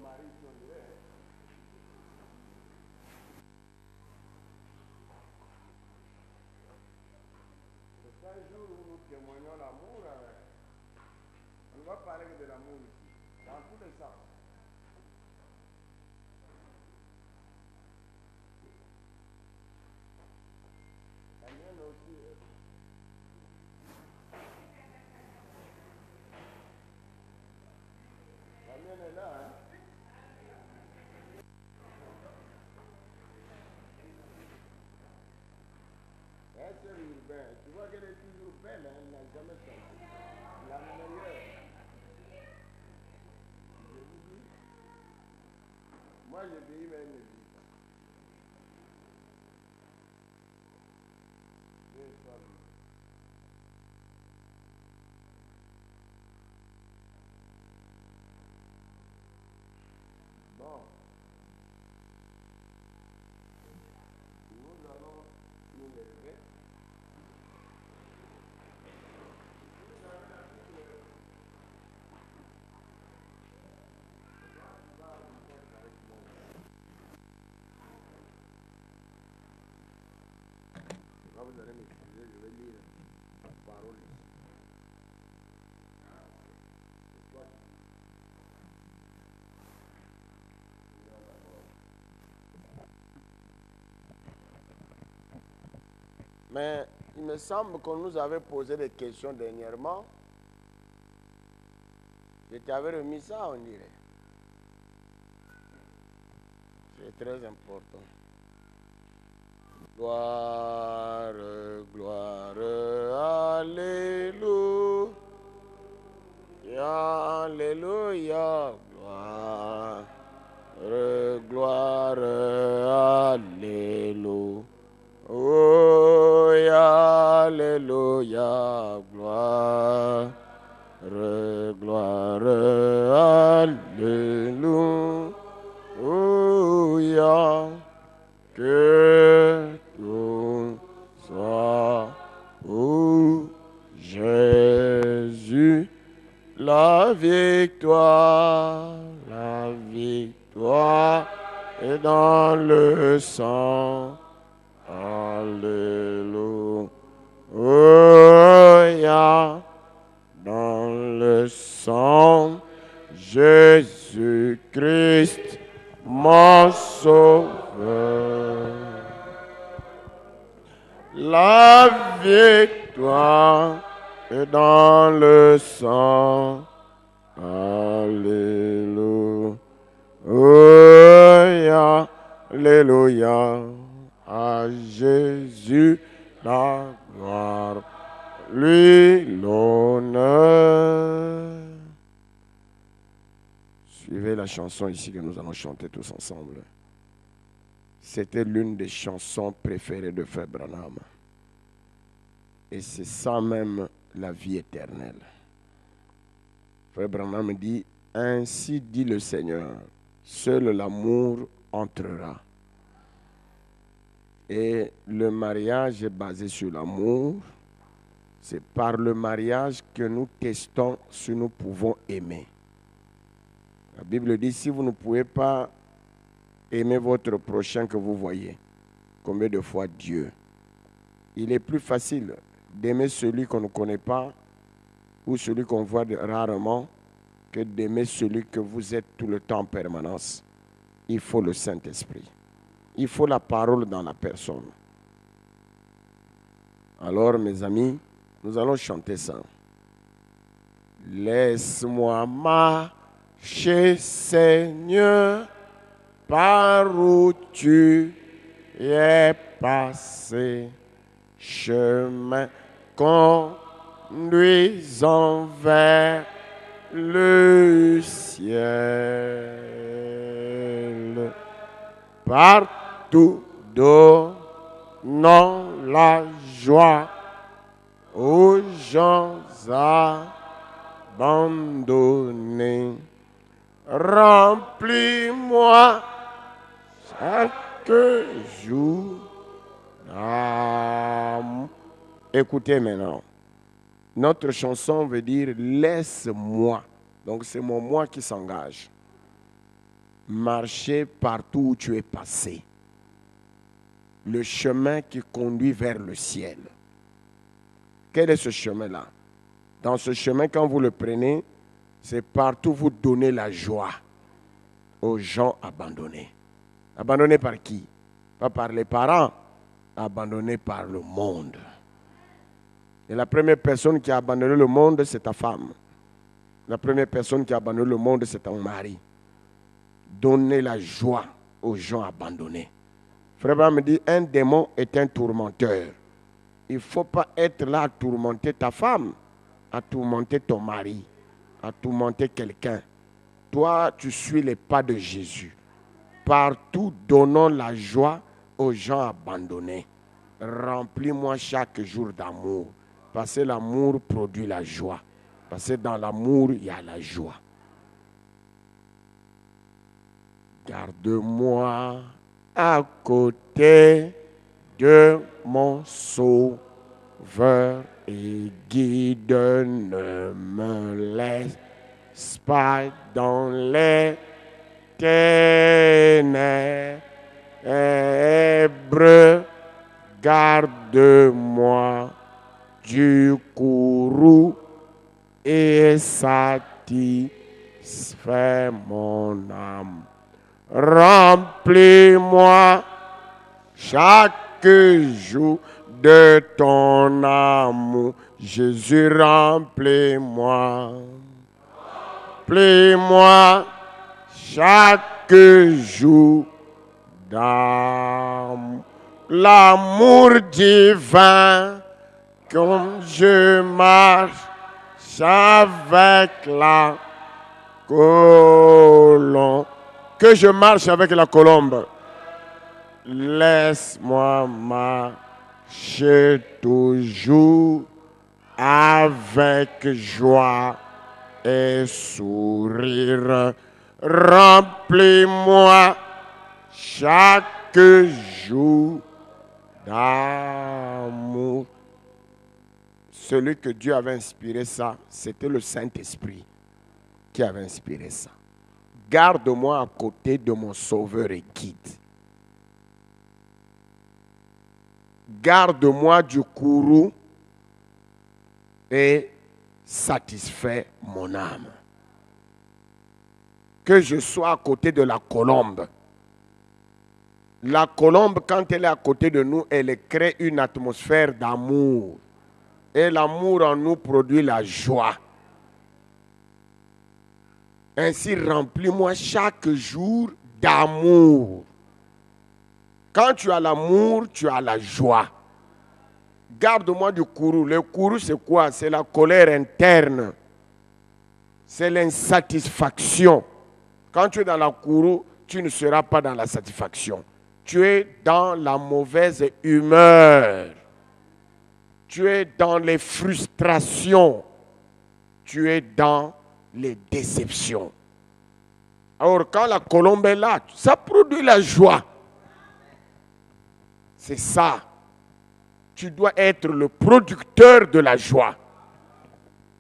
mari, si on dirait. Parce qu'un jour où nous témoignons l'amour, on ne va parler que de l'amour ici, dans tous les sens. La mienne aussi. La mienne est là, hein. Elle c'est urbain. Tu vois qu'elle est toujours belle, hein? Elle n'a jamais changé. La meilleure. Je vous dis, moi je vieillis, mais elle ne vieillit pas. Dieu soit loué. Bon. Nous allons nous lever. Là, vous allez m'excuser, je vais lire la parole ici. C'est toi qui dis. Mais il me semble qu'on nous avait posé des questions dernièrement. Je t'avais remis ça, on dirait. C'est très important. Gloire, gloire, alléluia, alléluia, gloire, gloire, alléluia, oh, alléluia, gloire, gloire, alléluia, que tout soit pour Jésus, la victoire est dans le sang, alléluia, dans le sang, Jésus-Christ, mon sauveur. La victoire est dans le sang. Alléluia. Alléluia. À Jésus la gloire, lui l'honneur. Suivez la chanson ici que nous allons chanter tous ensemble. C'était l'une des chansons préférées de Frère Branham. Et c'est ça même la vie éternelle. Frère Branham dit, ainsi dit le Seigneur, seul l'amour entrera. Et le mariage est basé sur l'amour. C'est par le mariage que nous testons si nous pouvons aimer. La Bible dit, si vous ne pouvez pas aimer votre prochain que vous voyez, combien de fois Dieu? Il est plus facile d'aimer celui qu'on ne connaît pas ou celui qu'on voit rarement que d'aimer celui que vous êtes tout le temps en permanence. Il faut le Saint-Esprit. Il faut la parole dans la personne. Alors, mes amis, nous allons chanter ça. Laisse-moi marcher, Seigneur, par où tu es passé, chemin conduisant vers le ciel. Partout donnant la joie aux gens abandonnés. Remplis-moi chaque jour d'amour. Écoutez maintenant. Notre chanson veut dire « laisse-moi ». Donc c'est mon moi qui s'engage. marcher partout où tu es passé. Le chemin qui conduit vers le ciel. Quel est ce chemin-là? Dans ce chemin, quand vous le prenez, c'est partout vous donnez la joie aux gens abandonnés. Abandonnés par qui? Pas par les parents, abandonnés par le monde. Et la première personne qui a abandonné le monde, c'est ta femme. La première personne qui a abandonné le monde, c'est ton mari. Donnez la joie aux gens abandonnés. Frère Abraham me dit, un démon est un tourmenteur. Il ne faut pas être là à tourmenter ta femme, à tourmenter ton mari, à tourmenter quelqu'un. Toi, tu suis les pas de Jésus. Partout, donnons la joie aux gens abandonnés. Remplis-moi chaque jour d'amour. Parce que l'amour produit la joie. Parce que dans l'amour, il y a la joie. Garde-moi à côté de mon Sauveur et guide, ne me laisse pas dans les ténèbres. Garde-moi du courroux et satisfais mon âme. Remplis-moi chaque jour de ton amour. Jésus, remplis-moi. Remplis-moi chaque jour d'amour. L'amour divin, comme je marche avec la colombe. Que je marche avec la colombe. Laisse-moi marcher toujours avec joie et sourire. Remplis-moi chaque jour d'amour. Celui que Dieu avait inspiré ça, c'était le Saint-Esprit qui avait inspiré ça. Garde-moi à côté de mon Sauveur et guide. Garde-moi du courroux et satisfais mon âme. Que je sois à côté de la colombe. La colombe, quand elle est à côté de nous, elle crée une atmosphère d'amour. Et l'amour en nous produit la joie. Ainsi, remplis-moi chaque jour d'amour. Quand tu as l'amour, tu as la joie. Garde-moi du courroux. Le courroux, c'est quoi? C'est la colère interne. C'est l'insatisfaction. Quand tu es dans la courroux, tu ne seras pas dans la satisfaction. Tu es dans la mauvaise humeur. Tu es dans les frustrations. Tu es dans les déceptions. Alors quand la colombe est là, ça produit la joie. C'est ça. Tu dois être le producteur de la joie.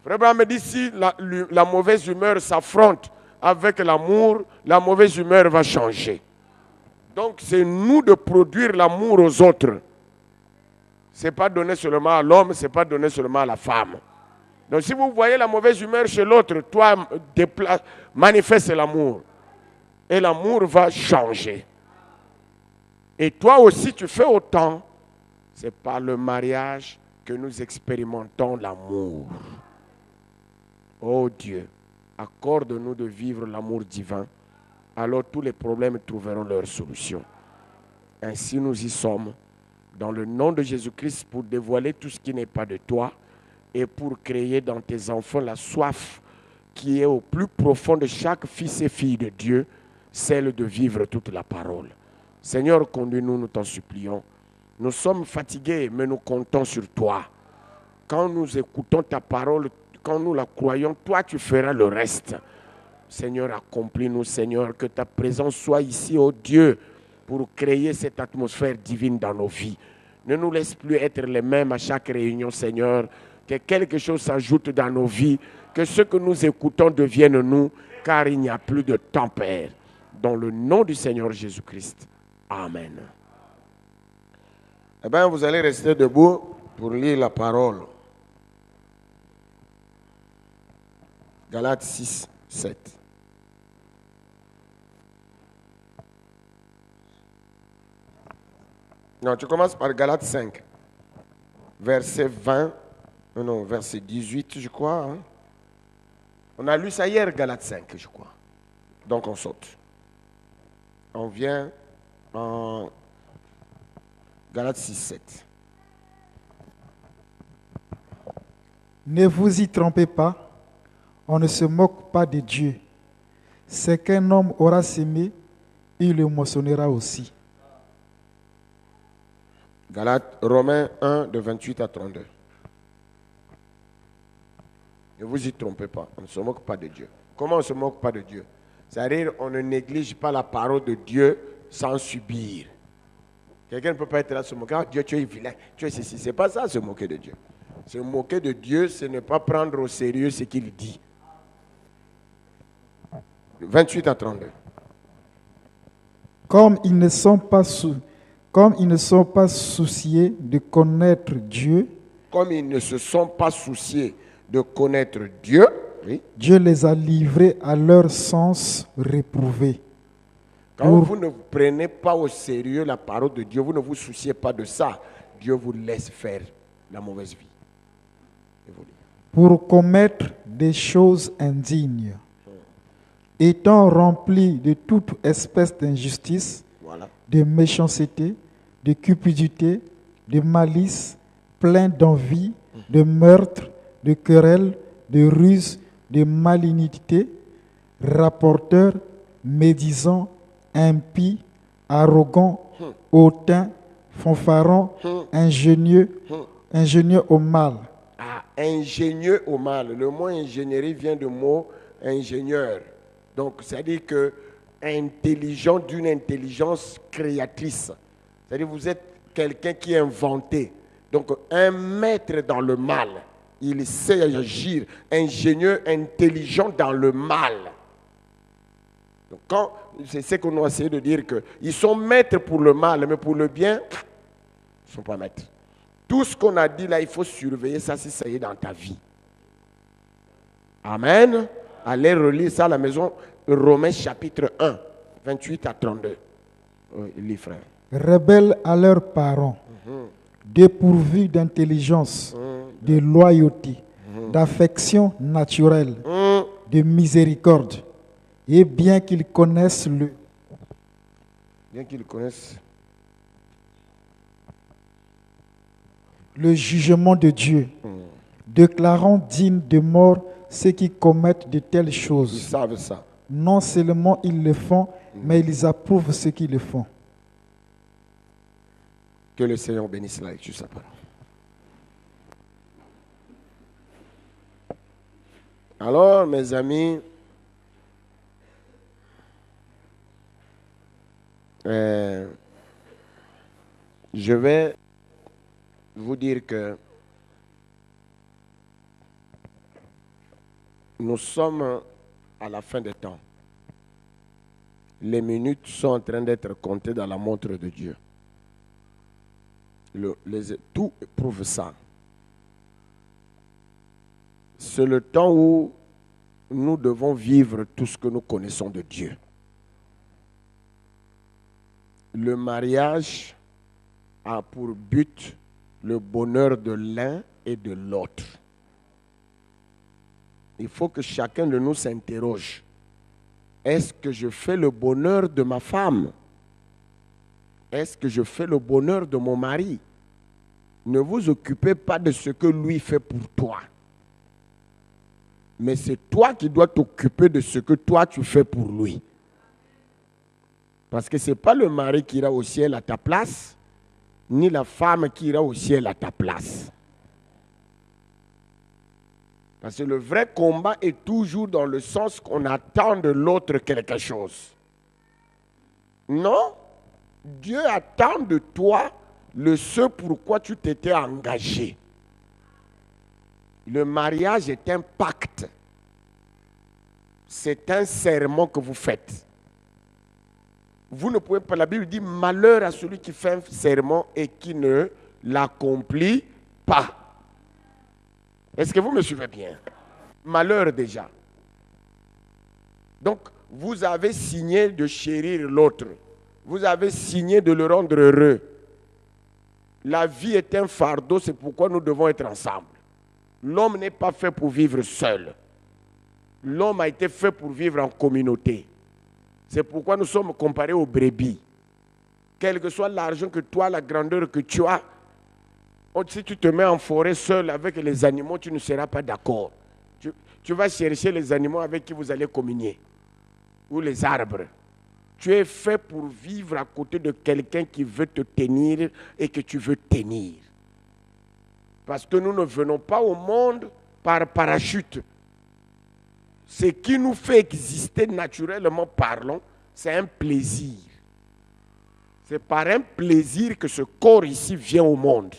Frère Abraham me dit, si la mauvaise humeur s'affronte avec l'amour, la mauvaise humeur va changer. Donc c'est nous de produire l'amour aux autres. Ce n'est pas donné seulement à l'homme, ce n'est pas donné seulement à la femme. Donc si vous voyez la mauvaise humeur chez l'autre, toi, manifeste l'amour. Et l'amour va changer. Et toi aussi, tu fais autant. C'est par le mariage que nous expérimentons l'amour. Oh Dieu, accorde-nous de vivre l'amour divin. Alors tous les problèmes trouveront leur solution. Ainsi nous y sommes. Dans le nom de Jésus-Christ, pour dévoiler tout ce qui n'est pas de toi et pour créer dans tes enfants la soif qui est au plus profond de chaque fils et fille de Dieu, celle de vivre toute la parole. Seigneur, conduis-nous, nous t'en supplions. Nous sommes fatigués, mais nous comptons sur toi. Quand nous écoutons ta parole, quand nous la croyons, toi tu feras le reste. Seigneur, accomplis-nous, Seigneur, que ta présence soit ici, ô Dieu, pour créer cette atmosphère divine dans nos vies. Ne nous laisse plus être les mêmes à chaque réunion, Seigneur. Que quelque chose s'ajoute dans nos vies. Que ce que nous écoutons devienne nous, car il n'y a plus de temps, Père. dans le nom du Seigneur Jésus-Christ. Amen. Eh bien, vous allez rester debout pour lire la parole. Galates 6, 7. Non, tu commences par Galates 5, verset 20, non, verset 18, je crois. Hein? On a lu ça hier, Galates 5, je crois. Donc on saute. On vient en Galates 6, 7. Ne vous y trompez pas, on ne se moque pas de Dieu. C'est qu'un homme aura sémé, il le moissonnera aussi. Galates, Romains 1, de 28 à 32. Ne vous y trompez pas, on ne se moque pas de Dieu. Comment on ne se moque pas de Dieu? C'est-à-dire, on ne néglige pas la parole de Dieu sans subir. Quelqu'un ne peut pas être là se moquer. Ah, Dieu, tu es vilain, tu es ceci. Ce n'est pas ça, se moquer de Dieu. Se moquer de Dieu, c'est ne pas prendre au sérieux ce qu'il dit. 28 à 32. Comme ils ne sont pas souciés de connaître Dieu, Comme ils ne se sont pas souciés de connaître Dieu, oui. Dieu les a livrés à leur sens réprouvé. Quand vous ne prenez pas au sérieux la parole de Dieu, vous ne vous souciez pas de ça, Dieu vous laisse faire la mauvaise vie. Pour commettre des choses indignes, étant remplis de toute espèce d'injustice, Voilà. de méchanceté, de cupidité, de malice, plein d'envie, de meurtre, de querelles, de ruse, de malignité, rapporteurs, médisants, impies, arrogants, hautains, fanfarons, ingénieux au mal. Ah, ingénieux au mal. Le mot ingénierie vient du mot ingénieur. Donc, c'est-à-dire que intelligent d'une intelligence créatrice. C'est-à-dire vous êtes quelqu'un qui est inventé. Donc, un maître dans le mal. Il sait agir. Ingénieux, intelligent dans le mal. Donc, c'est ce qu'on a essayé de dire, qu'ils sont maîtres pour le mal, mais pour le bien, ils ne sont pas maîtres. Tout ce qu'on a dit là, il faut surveiller ça si ça y est dans ta vie. Amen. Allez relire ça à la maison, Romains chapitre 1, 28 à 32. Oui, lis, frère. Rebelles à leurs parents, dépourvus d'intelligence, de loyauté, d'affection naturelle, de miséricorde, et bien qu'ils connaissent le jugement de Dieu, déclarant dignes de mort ceux qui commettent de telles choses. Ils savent ça. Non seulement ils le font, mais ils approuvent ceux qui le font. Que le Seigneur bénisse la lecture de sa parole. Alors, mes amis, je vais vous dire que nous sommes à la fin des temps. Les minutes sont en train d'être comptées dans la montre de Dieu. Tout prouve ça. C'est le temps où nous devons vivre tout ce que nous connaissons de Dieu. Le mariage a pour but le bonheur de l'un et de l'autre. Il faut que chacun de nous s'interroge. Est-ce que je fais le bonheur de ma femme? Est-ce que je fais le bonheur de mon mari? Ne vous occupez pas de ce que lui fait pour toi. Mais c'est toi qui dois t'occuper de ce que toi tu fais pour lui. Parce que ce n'est pas le mari qui ira au ciel à ta place, ni la femme qui ira au ciel à ta place. Parce que le vrai combat est toujours dans le sens qu'on attend de l'autre quelque chose. Non, Dieu attend de toi ce pourquoi tu t'étais engagé. Le mariage est un pacte. C'est un serment que vous faites. vous ne pouvez pas, la Bible dit, malheur à celui qui fait un serment et qui ne l'accomplit pas. Est-ce que vous me suivez bien? Malheur déjà. Donc, vous avez signé de chérir l'autre. Vous avez signé de le rendre heureux. La vie est un fardeau, c'est pourquoi nous devons être ensemble. L'homme n'est pas fait pour vivre seul. L'homme a été fait pour vivre en communauté. C'est pourquoi nous sommes comparés aux brebis. Quel que soit l'argent que tu as, la grandeur que tu as, si tu te mets en forêt seul avec les animaux, tu ne seras pas d'accord. Tu vas chercher les animaux avec qui vous allez communier. Ou les arbres. Tu es fait pour vivre à côté de quelqu'un qui veut te tenir et que tu veux tenir. Parce que nous ne venons pas au monde par parachute. Ce qui nous fait exister naturellement parlant, c'est un plaisir. C'est par un plaisir que ce corps ici vient au monde.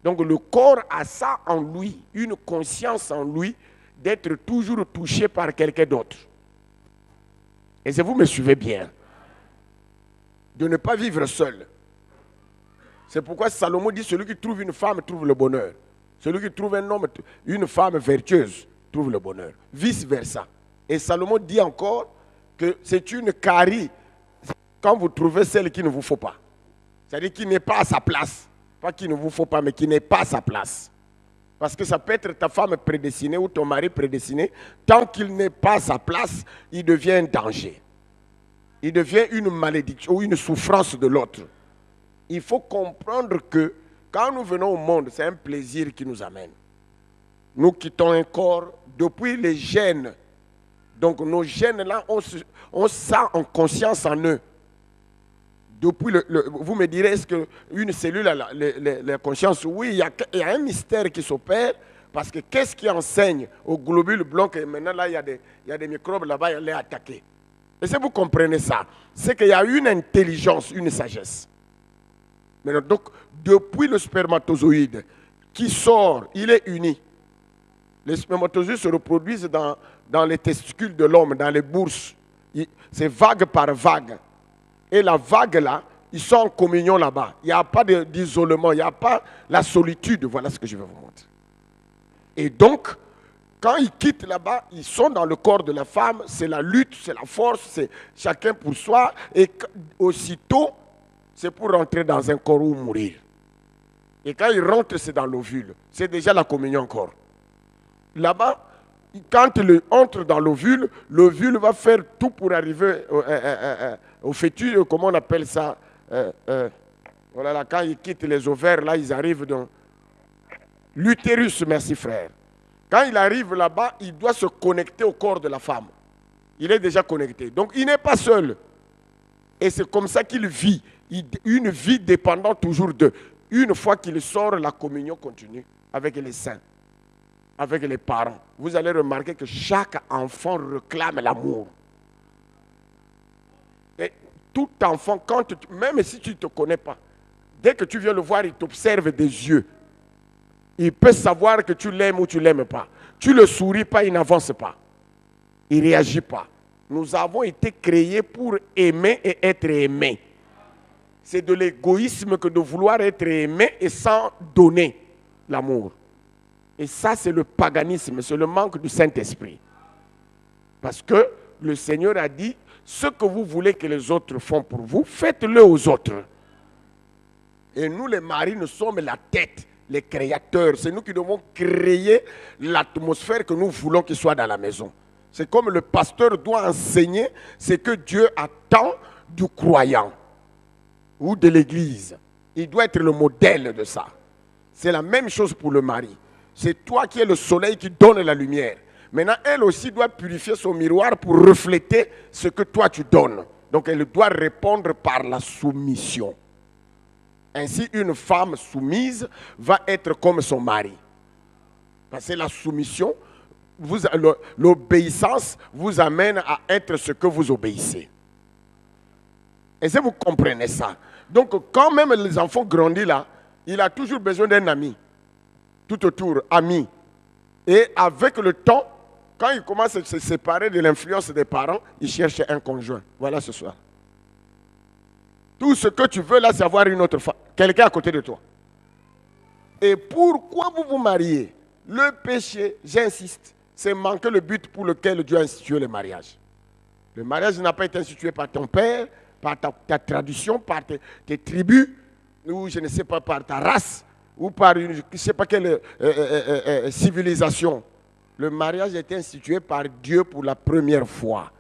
Donc le corps a ça en lui, une conscience en lui d'être toujours touché par quelqu'un d'autre. Et si vous me suivez bien, de ne pas vivre seul. C'est pourquoi Salomon dit, celui qui trouve une femme trouve le bonheur. Celui qui trouve un homme, une femme vertueuse, trouve le bonheur. Vice versa. Et Salomon dit encore que c'est une carie quand vous trouvez celle qu'il ne vous faut pas. C'est-à-dire qui n'est pas à sa place. Pas qu'il ne vous faut pas, mais qui n'est pas à sa place. Parce que ça peut être ta femme prédestinée ou ton mari prédestiné. Tant qu'il n'est pas à sa place, il devient un danger. Il devient une malédiction ou une souffrance de l'autre. Il faut comprendre que quand nous venons au monde, c'est un plaisir qui nous amène. Nous quittons un corps depuis les gènes. Donc nos gènes là, on ça en conscience en eux. Depuis vous me direz, est-ce qu'une cellule a la conscience? Oui, il y a un mystère qui s'opère, parce que qu'est-ce qui enseigne aux globules blancs que maintenant là, il y a des microbes là-bas, il les attaquer. Et si vous comprenez ça, c'est qu'il y a une intelligence, une sagesse. Maintenant, donc, depuis le spermatozoïde qui sort, il est uni. Les spermatozoïdes se reproduisent dans les testicules de l'homme, dans les bourses. C'est vague par vague. Et la vague là, ils sont en communion là-bas. Il n'y a pas d'isolement, il n'y a pas la solitude. Voilà ce que je vais vous montrer. Et donc, quand ils quittent là-bas, ils sont dans le corps de la femme. C'est la lutte, c'est la force, c'est chacun pour soi. Et aussitôt, c'est pour rentrer dans un corps ou mourir. Et quand ils rentrent, c'est dans l'ovule. C'est déjà la communion encore. Là-bas, quand il entre dans l'ovule, l'ovule va faire tout pour arriver au fœtus, comment on appelle ça, voilà, là, quand ils quittent les ovaires, là, ils arrivent dans l'utérus, merci frère. Quand il arrive là-bas, il doit se connecter au corps de la femme. Il est déjà connecté. Donc, il n'est pas seul. Et c'est comme ça qu'il vit. Une vie dépendant toujours d'eux. Une fois qu'il sort, la communion continue avec les saints, avec les parents. Vous allez remarquer que chaque enfant réclame l'amour. Et tout enfant, même si tu ne te connais pas, dès que tu viens le voir, il t'observe des yeux. Il peut savoir que tu l'aimes ou tu ne l'aimes pas. Tu ne le souris pas, il n'avance pas. Il ne réagit pas. Nous avons été créés pour aimer et être aimés. C'est de l'égoïsme que de vouloir être aimé et sans donner l'amour. Et ça, c'est le paganisme, c'est le manque du Saint-Esprit. Parce que le Seigneur a dit, ce que vous voulez que les autres font pour vous, faites-le aux autres. Et nous, les maris, nous sommes la tête, les créateurs. C'est nous qui devons créer l'atmosphère que nous voulons qu'il soit dans la maison. C'est comme le pasteur doit enseigner ce que Dieu attend du croyant ou de l'église. Il doit être le modèle de ça. C'est la même chose pour le mari. C'est toi qui es le soleil qui donne la lumière. Maintenant, elle aussi doit purifier son miroir pour refléter ce que toi tu donnes. Donc, elle doit répondre par la soumission. Ainsi, une femme soumise va être comme son mari. Parce que la soumission, l'obéissance vous amène à être ce que vous obéissez. Et si vous comprenez ça. Donc, quand même les enfants grandissent là, il a toujours besoin d'un ami. Tout autour, ami. Et avec le temps, quand il commence à se séparer de l'influence des parents, il cherche un conjoint. Voilà ce soir. Tout ce que tu veux là, c'est avoir une autre femme. Quelqu'un à côté de toi. Et pourquoi vous vous mariez? Le péché, j'insiste, c'est manquer le but pour lequel Dieu a institué le mariage. Le mariage n'a pas été institué par ton père, par ta tradition, par tes tribus, ou je ne sais pas, par ta race, ou par une, je ne sais pas quelle civilisation. Le mariage a été institué par Dieu pour la première fois.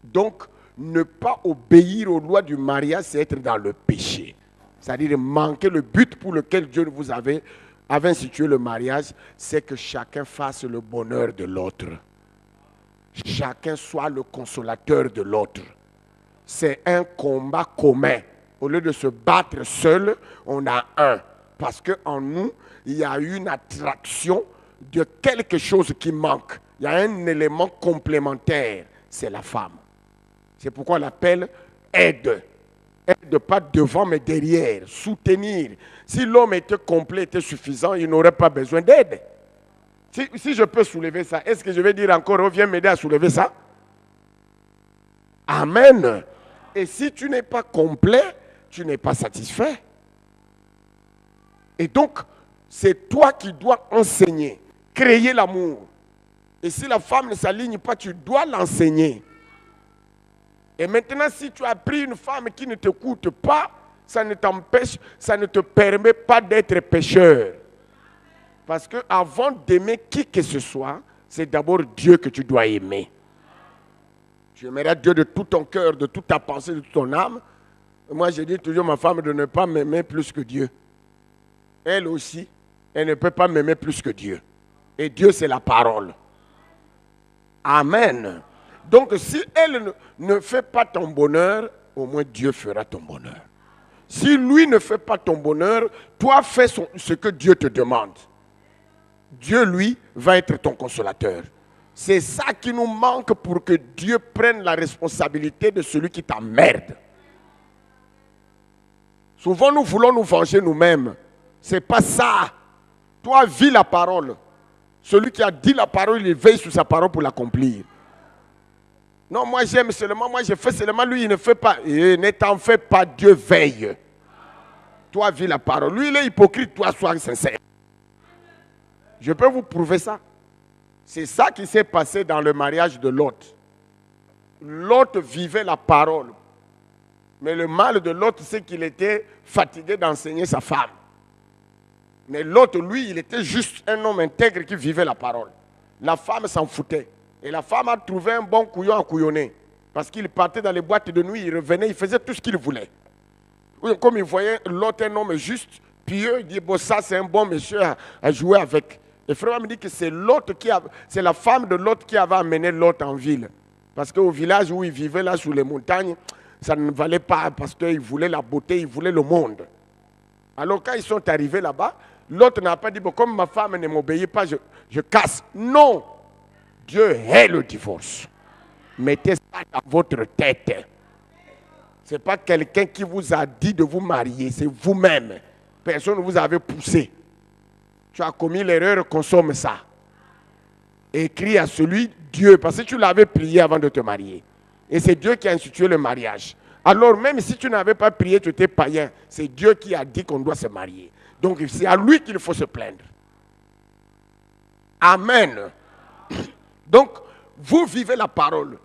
Donc, ne pas obéir aux lois du mariage, c'est être dans le péché. C'est-à-dire manquer le but pour lequel Dieu vous avait institué le mariage, c'est que chacun fasse le bonheur de l'autre. Chacun soit le consolateur de l'autre. C'est un combat commun. Au lieu de se battre seul, on a un. Parce qu'en nous, il y a une attraction de quelque chose qui manque. Il y a un élément complémentaire, c'est la femme. C'est pourquoi on l'appelle aide. Aide pas devant mais derrière, soutenir. Si l'homme était complet, était suffisant, il n'aurait pas besoin d'aide. Si je peux soulever ça, est-ce que je vais dire encore, oh, viens m'aider à soulever ça? Amen. Et si tu n'es pas complet, tu n'es pas satisfait. Et donc, c'est toi qui dois enseigner, créer l'amour. Et si la femme ne s'aligne pas, tu dois l'enseigner. Et maintenant, si tu as pris une femme qui ne t'écoute pas, ça ne t'empêche, ça ne te permet pas d'être pécheur. Parce qu'avant d'aimer qui que ce soit, c'est d'abord Dieu que tu dois aimer. Tu aimeras Dieu de tout ton cœur, de toute ta pensée, de toute ton âme. Moi, je dis toujours à ma femme de ne pas m'aimer plus que Dieu. Elle aussi, elle ne peut pas m'aimer plus que Dieu. Et Dieu, c'est la parole. Amen. Donc, si elle ne fait pas ton bonheur, au moins Dieu fera ton bonheur. Si lui ne fait pas ton bonheur, toi fais ce que Dieu te demande. Dieu, lui, va être ton consolateur. C'est ça qui nous manque pour que Dieu prenne la responsabilité de celui qui t'emmerde. Souvent, nous voulons nous venger nous-mêmes. Ce n'est pas ça. Toi, vis la parole. Celui qui a dit la parole, il veille sur sa parole pour l'accomplir. Non, moi j'aime seulement, moi je fais seulement, lui il ne fait pas. Et ne t'en fais pas, Dieu veille. Toi, vis la parole. Lui, il est hypocrite, toi, sois sincère. Je peux vous prouver ça. C'est ça qui s'est passé dans le mariage de Lot. Lot vivait la parole. Mais le mal de Lot, c'est qu'il était fatigué d'enseigner sa femme. Mais Lot, lui, il était juste un homme intègre qui vivait la parole. La femme s'en foutait. Et la femme a trouvé un bon couillon à couillonner. Parce qu'il partait dans les boîtes de nuit, il revenait, il faisait tout ce qu'il voulait. Comme il voyait l'autre un homme juste, pieux, il dit, bon, ça c'est un bon monsieur à jouer avec. Et frère me dit que c'est la femme de l'autre qui avait amené l'autre en ville. Parce qu'au village où il vivait, là, sous les montagnes, ça ne valait pas parce qu'il voulait la beauté, il voulait le monde. Alors quand ils sont arrivés là-bas, l'autre n'a pas dit, bon, comme ma femme ne m'obéit pas, je casse. Non! Dieu hait le divorce. Mettez ça dans votre tête. Ce n'est pas quelqu'un qui vous a dit de vous marier, c'est vous-même. Personne ne vous avait poussé. Tu as commis l'erreur, consomme ça. Écris à celui, Dieu, parce que tu l'avais prié avant de te marier. Et c'est Dieu qui a institué le mariage. Alors même si tu n'avais pas prié, tu étais païen. C'est Dieu qui a dit qu'on doit se marier. Donc c'est à lui qu'il faut se plaindre. Amen. Donc, vous vivez la parole.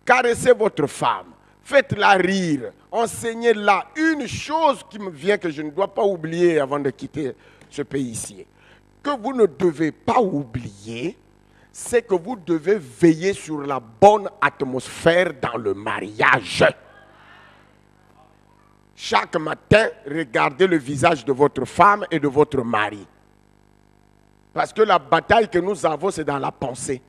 Caressez votre femme. Faites-la rire. Enseignez-la. Une chose qui me vient que je ne dois pas oublier avant de quitter ce pays-ci, que vous ne devez pas oublier, c'est que vous devez veiller sur la bonne atmosphère dans le mariage. Chaque matin, regardez le visage de votre femme et de votre mari. Parce que la bataille que nous avons, c'est dans la pensée.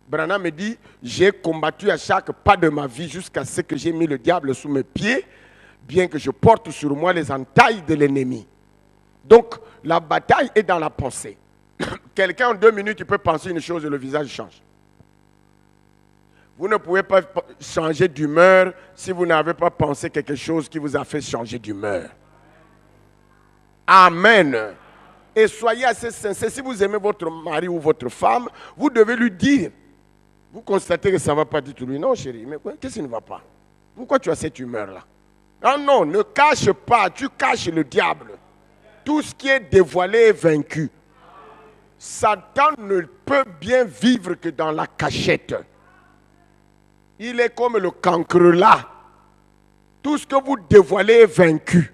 Branham me dit, j'ai combattu à chaque pas de ma vie jusqu'à ce que j'ai mis le diable sous mes pieds, bien que je porte sur moi les entailles de l'ennemi. Donc, la bataille est dans la pensée. Quelqu'un en 2 minutes, il peut penser une chose et le visage change. Vous ne pouvez pas changer d'humeur si vous n'avez pas pensé quelque chose qui vous a fait changer d'humeur. Amen. Et soyez assez sincères. Si vous aimez votre mari ou votre femme, vous devez lui dire. Vous constatez que ça ne va pas du tout. Lui, non chérie, mais qu'est-ce qui ne va pas? Pourquoi tu as cette humeur-là? Non, non, ne cache pas, tu caches le diable. Tout ce qui est dévoilé est vaincu. Satan ne peut bien vivre que dans la cachette. Il est comme le cancre là. Tout ce que vous dévoilez est vaincu.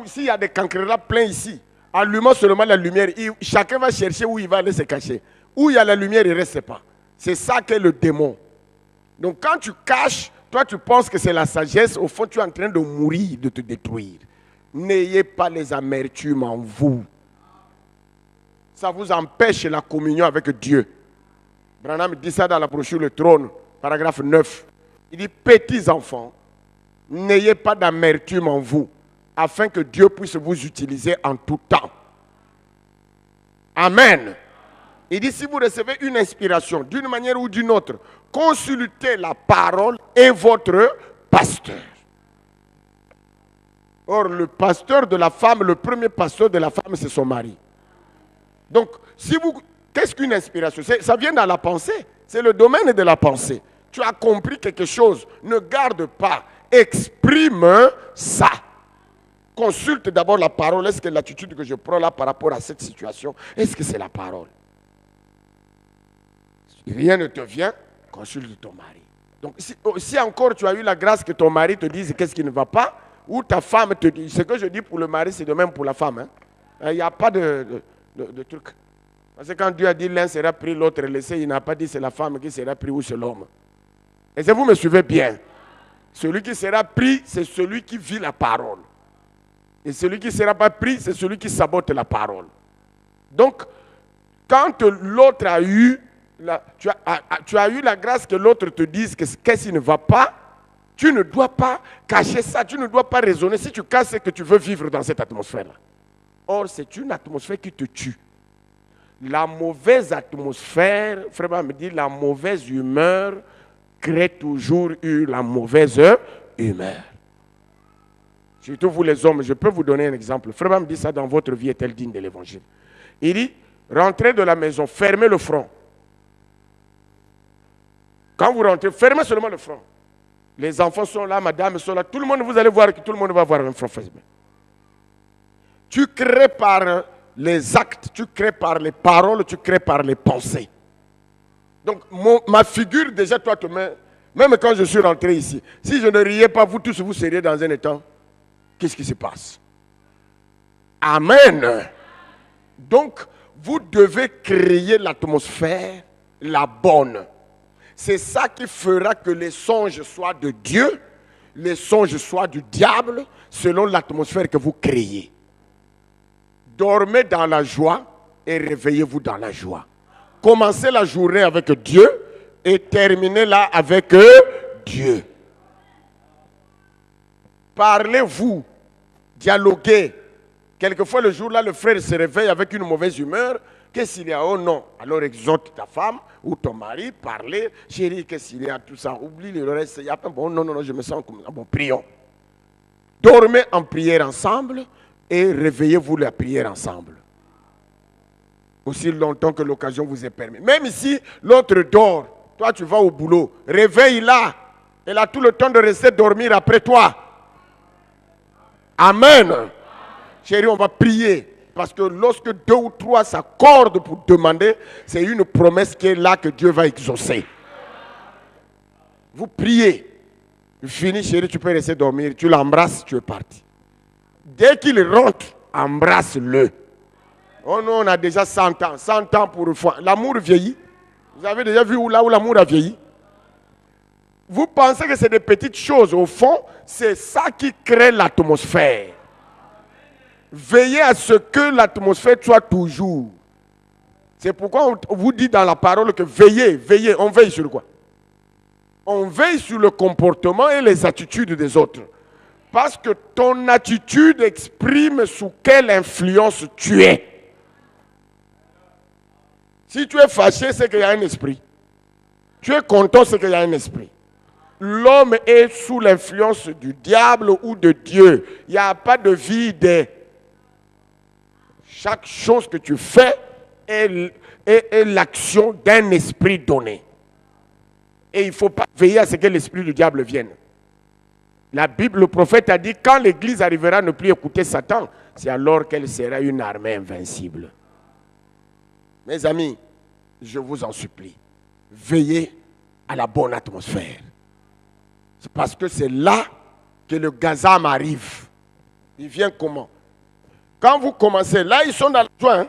S'il y a des cancres là pleins ici, allumons seulement la lumière, chacun va chercher où il va aller se cacher. Où il y a la lumière, il ne reste pas. C'est ça qu'est le démon. Donc quand tu caches, toi tu penses que c'est la sagesse, au fond tu es en train de mourir, de te détruire. N'ayez pas les amertumes en vous. Ça vous empêche la communion avec Dieu. Branham dit ça dans la brochure Le Trône, paragraphe 9. Il dit, petits enfants, n'ayez pas d'amertume en vous, afin que Dieu puisse vous utiliser en tout temps. Amen. Il dit, si vous recevez une inspiration d'une manière ou d'une autre, consultez la parole et votre pasteur. Or, le pasteur de la femme, le premier pasteur de la femme, c'est son mari. Donc, qu'est-ce qu'une inspiration? Ça vient dans la pensée. C'est le domaine de la pensée. Tu as compris quelque chose. Ne garde pas. Exprime ça. Consulte d'abord la parole. Est-ce que l'attitude que je prends là par rapport à cette situation, est-ce que c'est la parole? Si rien ne te vient, consulte ton mari. Donc, si encore tu as eu la grâce que ton mari te dise qu'est-ce qui ne va pas, ou ta femme te dit, ce que je dis pour le mari, c'est de même pour la femme. Il n'y a pas de truc. Parce que quand Dieu a dit l'un sera pris, l'autre laissé, il n'a pas dit c'est la femme qui sera pris ou c'est l'homme. Et si vous me suivez bien, celui qui sera pris, c'est celui qui vit la parole. Et celui qui ne sera pas pris, c'est celui qui sabote la parole. Donc, quand l'autre a eu, tu as eu la grâce que l'autre te dise qu'est-ce qui ne va pas, tu ne dois pas cacher ça, tu ne dois pas raisonner. Si tu caches, c'est que tu veux vivre dans cette atmosphère-là. Or, c'est une atmosphère qui te tue. La mauvaise atmosphère, frère me dit, la mauvaise humeur crée toujours la mauvaise humeur. Surtout vous les hommes, je peux vous donner un exemple. Frère me dit ça dans votre vie est-elle digne de l'évangile. Il dit, rentrez de la maison, fermez le front. Quand vous rentrez, fermez seulement le front. Les enfants sont là, madame sont là, tout le monde, vous allez voir que tout le monde va avoir un front fermé. Tu crées par les actes, tu crées par les paroles, tu crées par les pensées. Donc, ma figure, déjà, toi, même quand je suis rentré ici, si je ne riais pas, vous tous, vous seriez dans un état. Qu'est-ce qui se passe? Amen. Donc, vous devez créer l'atmosphère, la bonne. C'est ça qui fera que les songes soient de Dieu, les songes soient du diable, selon l'atmosphère que vous créez. Dormez dans la joie et réveillez-vous dans la joie. Commencez la journée avec Dieu et terminez-la avec Dieu. Parlez-vous, dialoguez. Quelquefois, le jour-là, le frère se réveille avec une mauvaise humeur. Qu'est-ce qu'il y a? Oh non. Alors exhorte ta femme ou ton mari, parlez. Chérie, qu'est-ce qu'il y a? Tout ça. Oublie le reste. Il y a pas bon, non, je me sens comme ça. Bon, prions. Dormez en prière ensemble et réveillez-vous la prière ensemble. Aussi longtemps que l'occasion vous est permise. Même si l'autre dort, toi tu vas au boulot, réveille-la. Elle a tout le temps de rester dormir après toi. Amen. Chérie, on va prier. Parce que lorsque 2 ou 3 s'accordent pour demander, c'est une promesse qui est là que Dieu va exaucer. Vous priez. Fini, chérie, tu peux rester dormir. Tu l'embrasses, tu es parti. Dès qu'il rentre, embrasse-le. Oh non, on a déjà 100 ans. 100 ans pour une fois. L'amour vieillit. Vous avez déjà vu là où l'amour a vieilli? Vous pensez que c'est des petites choses. Au fond, c'est ça qui crée l'atmosphère. Veillez à ce que l'atmosphère soit toujours. C'est pourquoi on vous dit dans la parole que veillez, veillez. On veille sur quoi? On veille sur le comportement et les attitudes des autres. Parce que ton attitude exprime sous quelle influence tu es. Si tu es fâché, c'est qu'il y a un esprit. Tu es content, c'est qu'il y a un esprit. L'homme est sous l'influence du diable ou de Dieu. Il n'y a pas de vide. Chaque chose que tu fais est l'action d'un esprit donné. Et il ne faut pas veiller à ce que l'esprit du diable vienne. La Bible, le prophète a dit, quand l'Église arrivera à ne plus écouter Satan, c'est alors qu'elle sera une armée invincible. Mes amis, je vous en supplie, veillez à la bonne atmosphère. C'est parce que c'est là que le gazam arrive. Il vient comment? Quand vous commencez, là ils sont dans le joint, hein?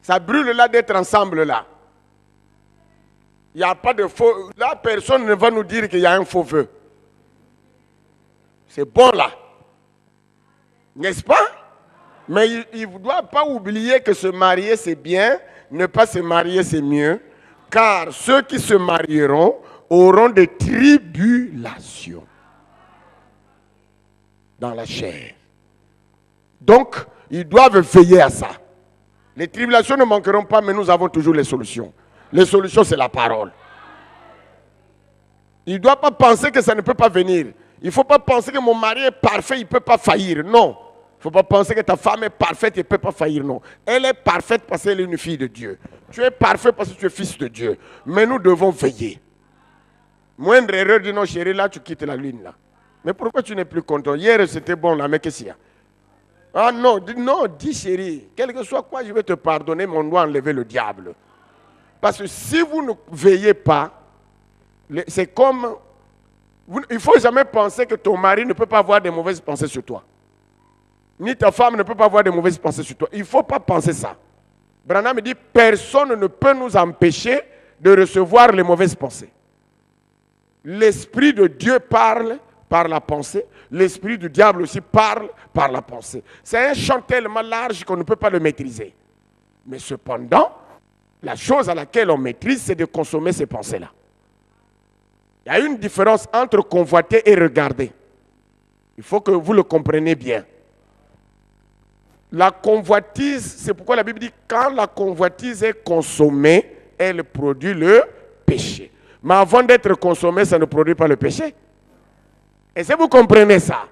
Ça brûle là d'être ensemble là. Il n'y a pas de faux. Là, personne ne va nous dire qu'il y a un faux feu. C'est bon là. N'est-ce pas? Mais il ne doit pas oublier que se marier c'est bien, ne pas se marier c'est mieux, car ceux qui se marieront auront des tribulations dans la chair. Donc, ils doivent veiller à ça. Les tribulations ne manqueront pas, mais nous avons toujours les solutions. Les solutions, c'est la parole. Il ne doit pas penser que ça ne peut pas venir. Il ne faut pas penser que mon mari est parfait, il ne peut pas faillir. Non. Il ne faut pas penser que ta femme est parfaite, elle ne peut pas faillir. Non. Elle est parfaite parce qu'elle est une fille de Dieu. Tu es parfait parce que tu es fils de Dieu. Mais nous devons veiller. Moindre erreur de non, chérie, là, tu quittes la lune. Là. Mais pourquoi tu n'es plus content? Hier, c'était bon, là, mais qu'est-ce qu'il y a? Ah non, dis chérie, quel que soit quoi, je vais te pardonner, mais on doit enlever le diable. Parce que si vous ne veillez pas, c'est comme... Il ne faut jamais penser que ton mari ne peut pas avoir de mauvaises pensées sur toi. Ni ta femme ne peut pas avoir de mauvaises pensées sur toi. Il ne faut pas penser ça. Branham me dit, personne ne peut nous empêcher de recevoir les mauvaises pensées. L'Esprit de Dieu parle par la pensée. L'Esprit du diable aussi parle par la pensée. C'est un champ tellement large qu'on ne peut pas le maîtriser. Mais cependant, la chose à laquelle on maîtrise, c'est de consommer ces pensées-là. Il y a une différence entre convoiter et regarder. Il faut que vous le compreniez bien. La convoitise, c'est pourquoi la Bible dit, quand la convoitise est consommée, elle produit le péché. Mais avant d'être consommée, ça ne produit pas le péché. Est-ce que vous comprenez ça?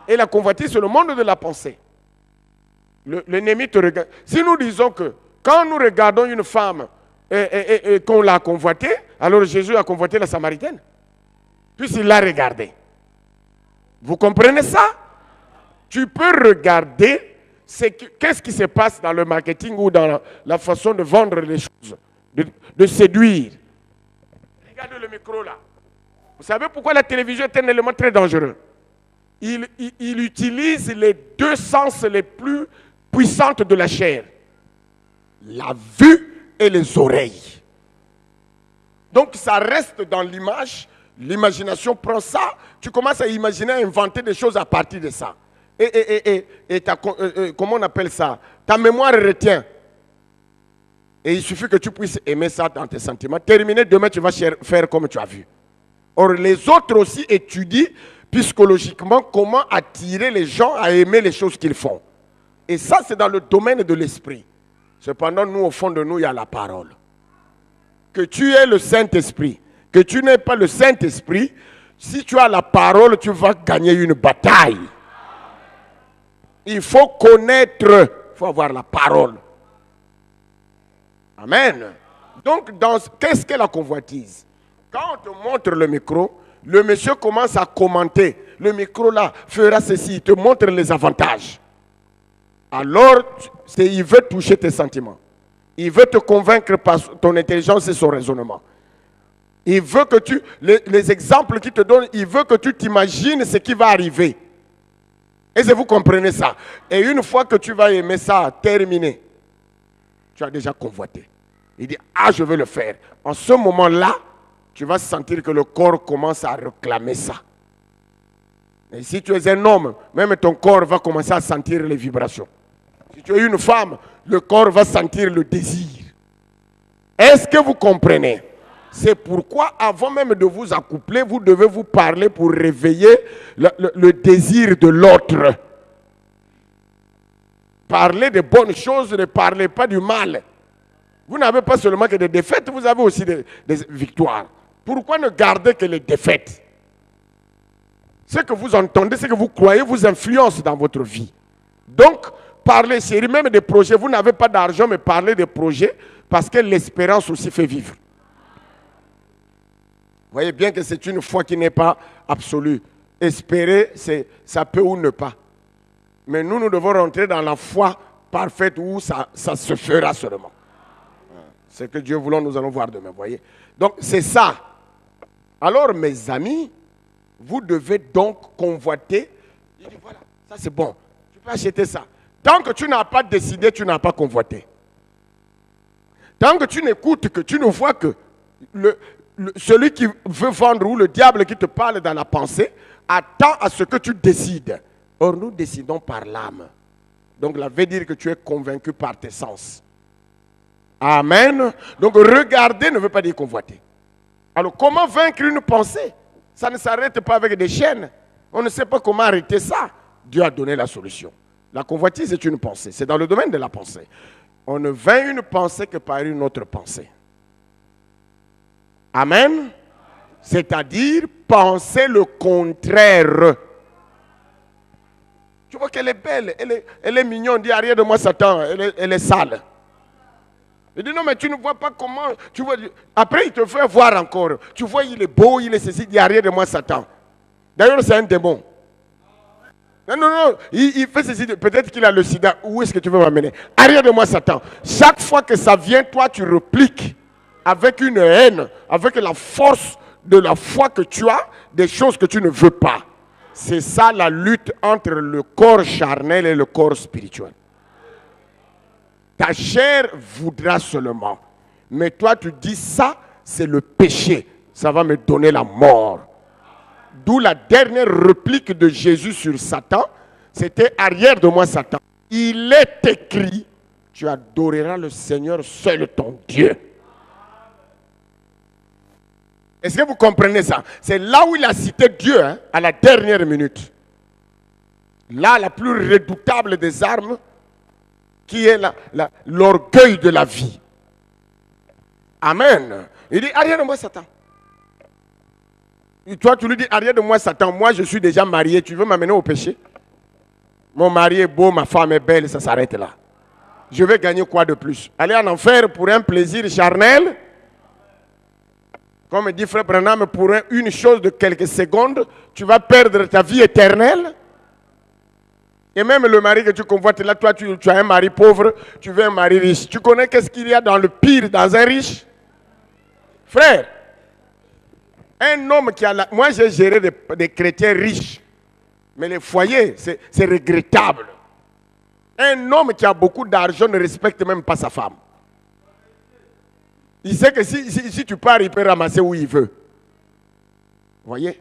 Et la convoitise, c'est le monde de la pensée. L'ennemi te regarde. Si nous disons que quand nous regardons une femme et qu'on l'a convoitée, alors Jésus a convoité la Samaritaine. Puisqu'il l'a regardée. Vous comprenez ça? Tu peux regarder qu'est-ce qui se passe dans le marketing ou dans la façon de vendre les choses, de séduire. Regardez le micro là. Vous savez pourquoi la télévision est un élément très dangereux? Il utilise les deux sens les plus puissants de la chair. La vue et les oreilles. Donc ça reste dans l'image, l'imagination prend ça, tu commences à imaginer, à inventer des choses à partir de ça. Et comment on appelle ça? Ta mémoire retient. Et il suffit que tu puisses aimer ça dans tes sentiments. Terminé, demain tu vas faire comme tu as vu. Or, les autres aussi étudient psychologiquement comment attirer les gens à aimer les choses qu'ils font. Et ça, c'est dans le domaine de l'esprit. Cependant, nous, au fond de nous, il y a la parole. Que tu aies le Saint-Esprit, que tu n'aies pas le Saint-Esprit, si tu as la parole, tu vas gagner une bataille. Il faut connaître, il faut avoir la parole. Amen. Donc, qu'est-ce qu'est la convoitise? Quand on te montre le micro, le monsieur commence à commenter. Le micro là fera ceci, il te montre les avantages. Alors, il veut toucher tes sentiments. Il veut te convaincre par ton intelligence et son raisonnement. Il veut que les exemples qu'il te donne, il veut que tu t'imagines ce qui va arriver. Est-ce que vous comprenez ça? Et une fois que tu vas aimer ça, terminé, tu as déjà convoité. Il dit, ah, je veux le faire. En ce moment-là, tu vas sentir que le corps commence à réclamer ça. Et si tu es un homme, même ton corps va commencer à sentir les vibrations. Si tu es une femme, le corps va sentir le désir. Est-ce que vous comprenez? C'est pourquoi, avant même de vous accoupler, vous devez vous parler pour réveiller le désir de l'autre. Parlez de bonnes choses, ne parlez pas du mal. Vous n'avez pas seulement que des défaites, vous avez aussi des victoires. Pourquoi ne garder que les défaites? Ce que vous entendez, ce que vous croyez, vous influence dans votre vie. Donc, parlez, chérie, même des projets. Vous n'avez pas d'argent, mais parlez des projets parce que l'espérance aussi fait vivre. Vous voyez bien que c'est une foi qui n'est pas absolue. espérer, ça peut ou ne pas. Mais nous devons rentrer dans la foi parfaite où ça se fera seulement. C'est que Dieu voulant, nous allons voir demain, voyez. Donc, c'est ça. Alors, mes amis, vous devez donc convoiter. Il dit, voilà, ça c'est bon. Tu peux acheter ça. Tant que tu n'as pas décidé, tu n'as pas convoité. Tant que tu n'écoutes, que tu ne vois que celui qui veut vendre ou le diable qui te parle dans la pensée, attend à ce que tu décides. Or, nous décidons par l'âme. Donc, ça veut dire que tu es convaincu par tes sens. Amen. Donc, regarder ne veut pas dire convoiter. Alors, comment vaincre une pensée? Ça ne s'arrête pas avec des chaînes. On ne sait pas comment arrêter ça. Dieu a donné la solution. La convoitise est une pensée. C'est dans le domaine de la pensée. On ne vainc une pensée que par une autre pensée. Amen. C'est-à-dire penser le contraire. Tu vois qu'elle est belle, elle est mignonne. Dis arrière de moi Satan, elle est sale. Il dit non mais tu ne vois pas comment. Tu vois, après il te fait voir encore. Tu vois il est beau, il est ceci. Dis arrière de moi Satan. D'ailleurs c'est un démon. Non, il fait ceci. Peut-être qu'il a le sida. Où est-ce que tu veux m'amener? Arrière de moi Satan. Chaque fois que ça vient, toi tu repliques avec une haine, avec la force de la foi que tu as, des choses que tu ne veux pas. C'est ça la lutte entre le corps charnel et le corps spirituel. Ta chair voudra seulement. Mais toi tu dis ça, c'est le péché. Ça va me donner la mort. D'où la dernière réplique de Jésus sur Satan. C'était arrière de moi Satan. Il est écrit, tu adoreras le Seigneur seul ton Dieu. Est-ce que vous comprenez ça? C'est là où il a cité Dieu, hein, à la dernière minute. Là, la plus redoutable des armes, qui est l'orgueil de la vie. Amen. Il dit, arrière de moi, Satan. Et toi, tu lui dis, arrière de moi, Satan. Moi, je suis déjà marié. Tu veux m'amener au péché? Mon mari est beau, ma femme est belle, ça s'arrête là. Je vais gagner quoi de plus? Aller en enfer pour un plaisir charnel? Comme dit Frère Branham, pour une chose de quelques secondes, tu vas perdre ta vie éternelle. Et même le mari que tu convoites, là, toi, tu as un mari pauvre, tu veux un mari riche. Tu connais qu'est-ce qu'il y a dans le pire dans un riche? Frère, un homme qui a... Moi, j'ai géré des chrétiens riches. Mais les foyers, c'est regrettable. Un homme qui a beaucoup d'argent ne respecte même pas sa femme. Il sait que si tu pars, il peut ramasser où il veut. Vous voyez?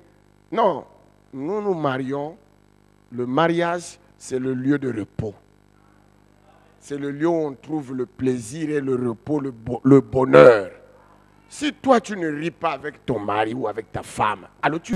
Non, nous nous marions. Le mariage, c'est le lieu de repos. C'est le lieu où on trouve le plaisir et le repos, le bonheur. Si toi, tu ne ris pas avec ton mari ou avec ta femme, alors tu